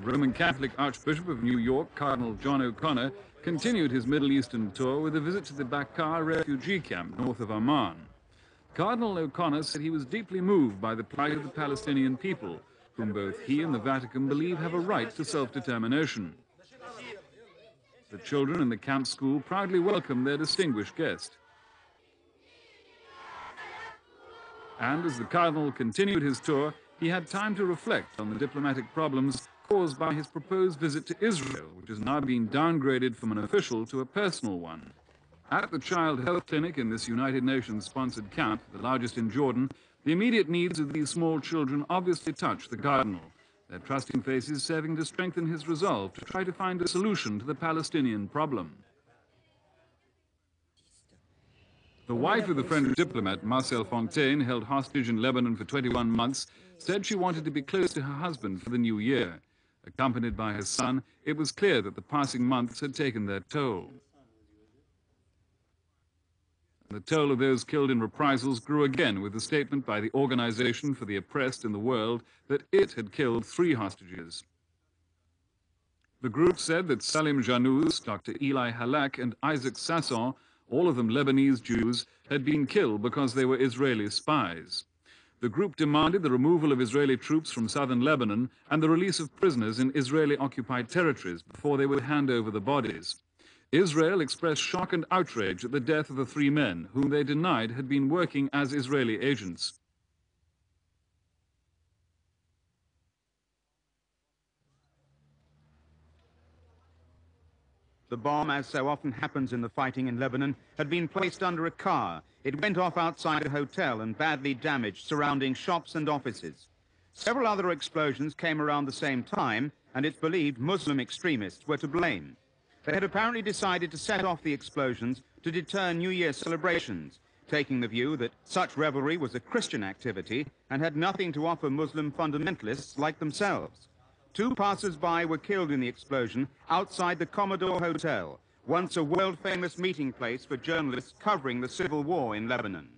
The Roman Catholic Archbishop of New York, Cardinal John O'Connor, continued his Middle Eastern tour with a visit to the Baqa'a refugee camp north of Amman. Cardinal O'Connor said he was deeply moved by the plight of the Palestinian people, whom both he and the Vatican believe have a right to self-determination. The children in the camp school proudly welcomed their distinguished guest. And as the Cardinal continued his tour, he had time to reflect on the diplomatic problems caused by his proposed visit to Israel, which has now been downgraded from an official to a personal one. At the Child Health Clinic in this United Nations-sponsored camp, the largest in Jordan, the immediate needs of these small children obviously touch the Cardinal, their trusting faces serving to strengthen his resolve to try to find a solution to the Palestinian problem. The wife of the French diplomat, Marcel Fontaine, held hostage in Lebanon for 21 months, said she wanted to be close to her husband for the new year. Accompanied by her son, it was clear that the passing months had taken their toll. The toll of those killed in reprisals grew again with the statement by the Organization for the Oppressed in the World that it had killed 3 hostages. The group said that Salim Janous, Dr. Eli Halak, and Isaac Sasson, all of them Lebanese Jews, had been killed because they were Israeli spies. The group demanded the removal of Israeli troops from southern Lebanon and the release of prisoners in Israeli-occupied territories before they would hand over the bodies. Israel expressed shock and outrage at the death of the 3 men, whom they denied had been working as Israeli agents. The bomb, as so often happens in the fighting in Lebanon, had been placed under a car. It went off outside a hotel and badly damaged surrounding shops and offices. Several other explosions came around the same time, and it's believed Muslim extremists were to blame. They had apparently decided to set off the explosions to deter New Year celebrations, taking the view that such revelry was a Christian activity and had nothing to offer Muslim fundamentalists like themselves. 2 passers-by were killed in the explosion outside the Commodore Hotel, once a world-famous meeting place for journalists covering the civil war in Lebanon.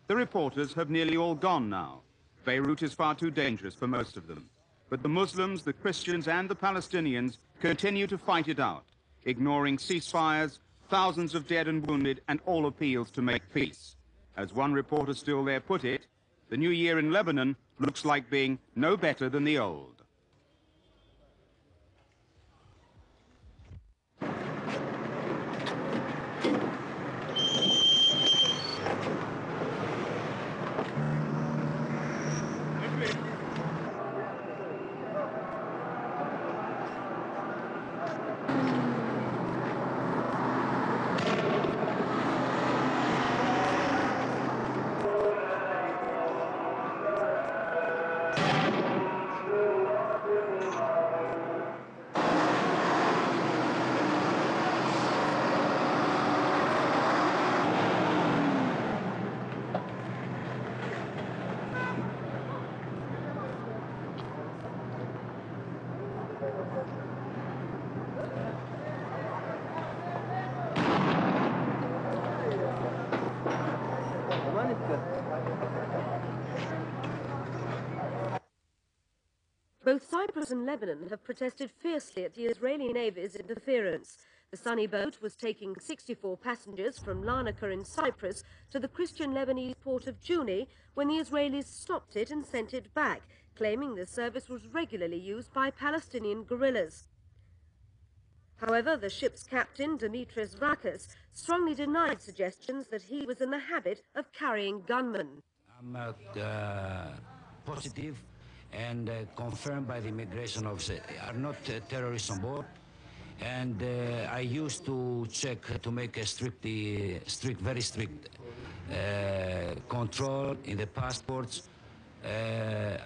The reporters have nearly all gone now. Beirut is far too dangerous for most of them. But the Muslims, the Christians, and the Palestinians continue to fight it out, ignoring ceasefires, thousands of dead and wounded, and all appeals to make peace. As one reporter still there put it, the new year in Lebanon looks like being no better than the old. Both Cyprus and Lebanon have protested fiercely at the Israeli Navy's interference. The Sunny boat was taking 64 passengers from Larnaca in Cyprus to the Christian Lebanese port of Jounieh when the Israelis stopped it and sent it back, claiming the service was regularly used by Palestinian guerrillas. However, the ship's captain, Dimitris Rakis, strongly denied suggestions that he was in the habit of carrying gunmen. I'm positive and confirmed by the immigration officer are not terrorists on board. And I used to check to make a very strict control in the passports,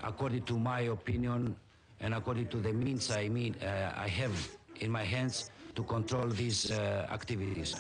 according to my opinion and according to the means I have in my hands to control these activities.